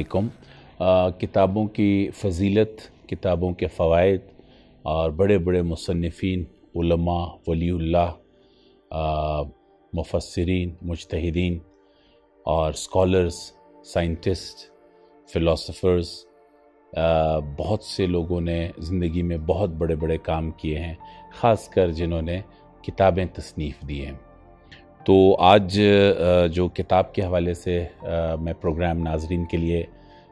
अलैकुम। किताबों की फ़जीलत, किताबों के फ़वाइद और बड़े बड़े मुसन्निफ़ीन, उलमा, वलीउल्लाह, मुफस्सिरीन, मुज्तहिदीन और स्कॉलर्स, साइंटिस्ट, फ़िलोसोफ़र्स, बहुत से लोगों ने ज़िंदगी में बहुत बड़े बड़े काम किए हैं, ख़ासकर जिन्होंने किताबें तसनीफ़ दी हैं। तो आज जो किताब के हवाले से मैं प्रोग्राम नाज़रीन के लिए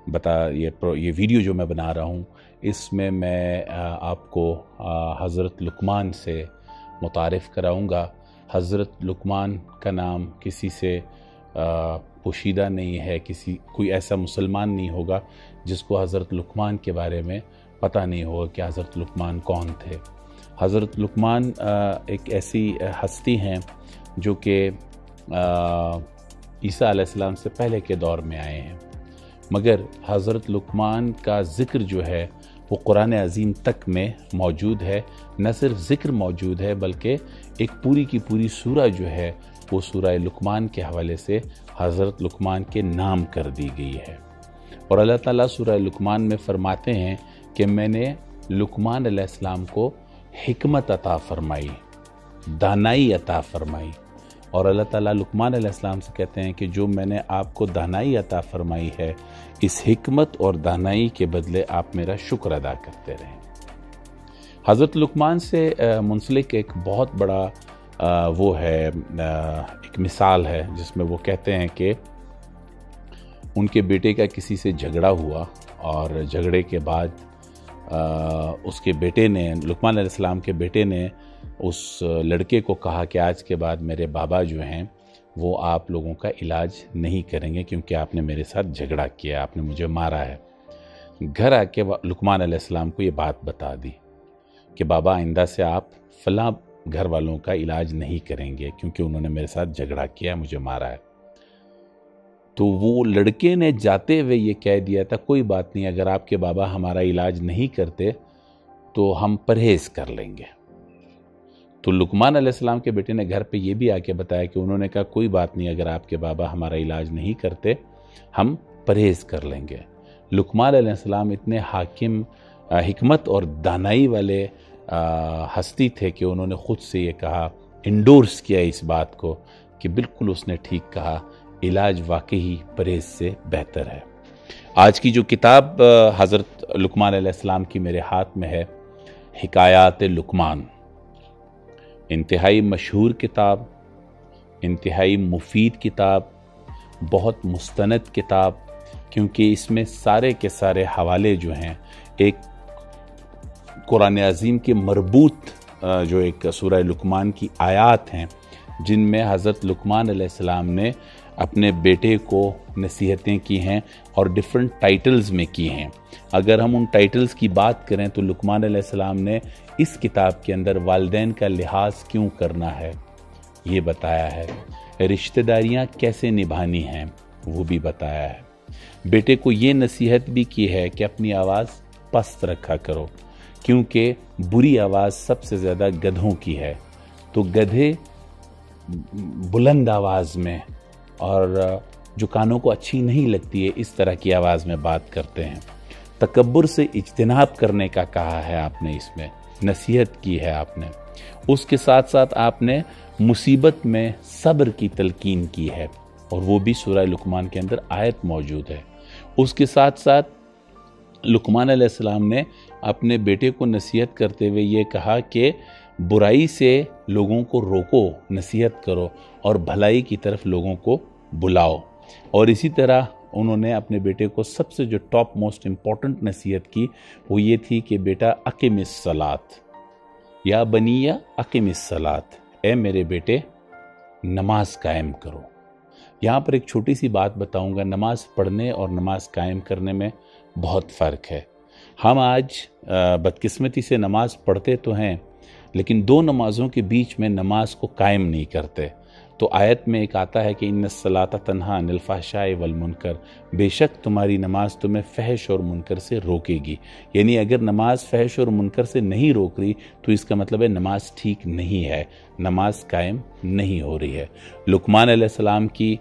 ये वीडियो जो मैं बना रहा हूँ, इसमें मैं आपको हज़रत लुक़मान से मुतारिफ़ कराऊँगा। हज़रत लुक़मान का नाम किसी से पोशीदा नहीं है, कोई ऐसा मुसलमान नहीं होगा जिसको हज़रत लुक़मान के बारे में पता नहीं होगा कि हज़रत लुक़मान कौन थे। हज़रत लुक़मान एक ऐसी हस्ती हैं जो कि ईसा अलैहिस्सलाम से पहले के दौर में आए हैं, मगर हज़रत लुक़मान का ज़िक्र जो है वो कुरान अज़ीम तक में मौजूद है। न सिर्फ ज़िक्र मौजूद है बल्कि एक पूरी की पूरी सूरा जो है वो सूरह लुक़मान के हवाले से हज़रत लुक़मान के नाम कर दी गई है। और अल्लाह ताला सूरह लुक़मान में फ़रमाते हैं कि मैंने लुक़मान अलैहिस्सलाम को हिकमत अता फ़रमाई, दानाई अता फ़रमाई। और अल्लाह ताला लुक़मान अलैहिस्सलाम से कहते हैं कि जो मैंने आपको दानाई अता फ़रमाई है, इस हिकमत और दानाई के बदले आप मेरा शुक्र अदा करते रहें। हज़रत लुक़मान से मुंसलिक एक बहुत बड़ा वो है, एक मिसाल है जिसमें वो कहते हैं कि उनके बेटे का किसी से झगड़ा हुआ और झगड़े के बाद उसके बेटे ने, लुक़मान अलैहिस्सलाम के बेटे ने उस लड़के को कहा कि आज के बाद मेरे बाबा जो हैं वो आप लोगों का इलाज नहीं करेंगे क्योंकि आपने मेरे साथ झगड़ा किया, आपने मुझे मारा है। घर आके लुक़मान अलैहिस्सलाम को ये बात बता दी कि बाबा आइंदा से आप फ़लाँ घर वालों का इलाज नहीं करेंगे क्योंकि उन्होंने मेरे साथ झगड़ा किया, मुझे मारा है। तो वो लड़के ने जाते हुए ये कह दिया था, कोई बात नहीं, अगर आपके बाबा हमारा इलाज नहीं करते तो हम परहेज़ कर लेंगे। तो लुक़मान अलैहिस्सलाम के बेटे ने घर पे ये भी आके बताया कि उन्होंने कहा कोई बात नहीं, अगर आपके बाबा हमारा इलाज नहीं करते हम परहेज़ कर लेंगे। लुक़मान अलैहिस्सलाम इतने हाकिम, हिकमत और दानाई वाले हस्ती थे कि उन्होंने ख़ुद से ये कहा, इंडोर्स किया इस बात को कि बिल्कुल उसने ठीक कहा, इलाज वाकई परहेज़ से बेहतर है। आज की जो किताब हज़रत लुक़मान अलैहिस्सलाम की मेरे हाथ में है, हिकायात लुक़मान, इंतहाई मशहूर किताब, इंतहाई मुफीद किताब, बहुत मुस्तनद किताब, क्योंकि इसमें सारे के सारे हवाले जो हैं एक कुरान अज़ीम के मरबूत जो एक सूरह लुक़मान की आयात हैं जिनमें हज़रत लुक़मान अलैहिस्सलाम ने अपने बेटे को नसीहतें की हैं और डिफरेंट टाइटल्स में की हैं। अगर हम उन टाइटल्स की बात करें तो लुक़मान अलैहिस्सलाम ने इस किताब के अंदर वालिदैन का लिहाज क्यों करना है ये बताया है, रिश्तेदारियां कैसे निभानी हैं वो भी बताया है। बेटे को ये नसीहत भी की है कि अपनी आवाज़ पस्त रखा करो क्योंकि बुरी आवाज़ सबसे ज़्यादा गधों की है। तो गधे बुलंद आवाज़ में और जो कानों को अच्छी नहीं लगती है इस तरह की आवाज़ में बात करते हैं। तकब्बुर से इज्तिनाब करने का कहा है आपने, इसमें नसीहत की है आपने। उसके साथ साथ आपने मुसीबत में सब्र की तलकीन की है और वो भी सूरह लुक़मान के अंदर आयत मौजूद है। उसके साथ साथ लुक़मान अलैहिस्सलाम ने अपने बेटे को नसीहत करते हुए ये कहा कि बुराई से लोगों को रोको, नसीहत करो और भलाई की तरफ लोगों को बुलाओ। और इसी तरह उन्होंने अपने बेटे को सबसे जो टॉप मोस्ट इम्पॉर्टेंट नसीहत की वो ये थी कि बेटा अक़िमिस सलात, या बनिया अक़िमिस सलात, ए मेरे बेटे नमाज कायम करो। यहाँ पर एक छोटी सी बात बताऊँगा, नमाज पढ़ने और नमाज कायम करने में बहुत फ़र्क है। हम आज बदकिस्मती से नमाज पढ़ते तो हैं लेकिन दो नमाज़ों के बीच में नमाज को कायम नहीं करते। तो आयत में एक आता है कि इन्नस्सलाता तन्हा अनिल फ़हशाइ वल मुनकर, बेशक तुम्हारी नमाज तुम्हें फ़हश और मुनकर से रोकेगी। यानी अगर नमाज फ़हश और मुनकर से नहीं रोक रही तो इसका मतलब है नमाज ठीक नहीं है, नमाज कायम नहीं हो रही है। लुक़मान अलैहिस्सलाम की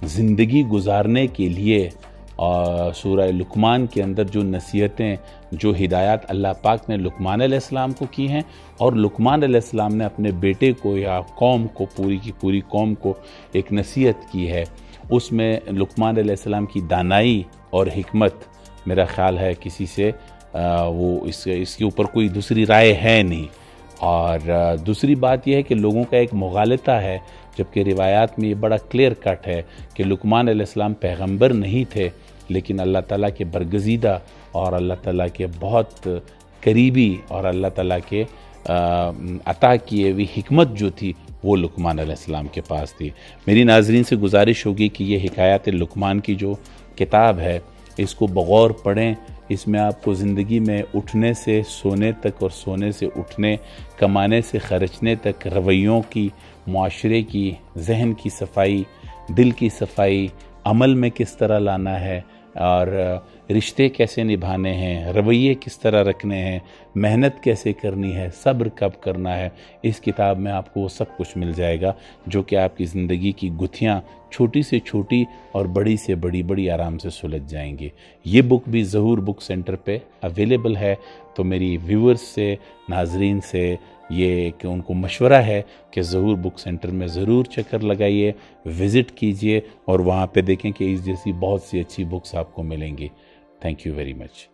ज़िंदगी गुजारने के लिए اور سورہ لقمان کے اندر جو نصیحتیں، جو ہدایات اللہ پاک نے لقمان علیہ السلام کو کی ہیں، اور لقمان علیہ السلام نے اپنے بیٹے کو یا قوم کو، پوری کی پوری قوم کو ایک نصیحت کی ہے، اس میں لقمان علیہ السلام کی دانائی اور حکمت میرا خیال ہے کسی سے وہ اس کے اوپر کوئی دوسری رائے ہے نہیں۔ اور دوسری بات یہ ہے کہ لوگوں کا ایک مغالطہ ہے، جبکہ روایات میں یہ بڑا کلیئر کٹ ہے کہ لقمان علیہ السلام پیغمبر نہیں تھے، لیکن اللہ تعالیٰ کے برگزیدہ اور اللہ تعالیٰ کے بہت قریبی اور اللہ تعالیٰ کے عطا کیے ہوئی حکمت جو تھی وہ لقمان علیہ السلام کے پاس تھی۔ میری ناظرین سے گزارش ہوگی کہ یہ حکایات لقمان کی جو کتاب ہے اس کو بغور پڑھیں، اس میں آپ کو زندگی میں اٹھنے سے سونے تک اور سونے سے اٹھنے، کمانے سے خرچنے تک، رویوں کی، معاشرے کی، ذہن کی صفائی، دل کی صفائی، عمل میں کس طرح لانا ہے، اور رشتے کیسے نبھانے ہیں، رویے کس طرح رکھنے ہیں، محنت کیسے کرنی ہے، صبر کب کرنا ہے، اس کتاب میں آپ کو وہ سب کچھ مل جائے گا جو کہ آپ کی زندگی کی گتھیاں چھوٹی سے چھوٹی اور بڑی سے بڑی آرام سے سلجھ جائیں گی۔ یہ بک بھی ظہور بک سینٹر پہ اویلیبل ہے، تو میری ویورز سے، ناظرین سے یہ کہ ان کو مشورہ ہے کہ ظہور بک سینٹر میں ضرور چکر لگائیے، وزٹ کیجئے، اور وہاں پہ دیکھیں کہ اس جیسی بہت سی اچھی بکس آپ کو ملیں گی۔ Thank you very much.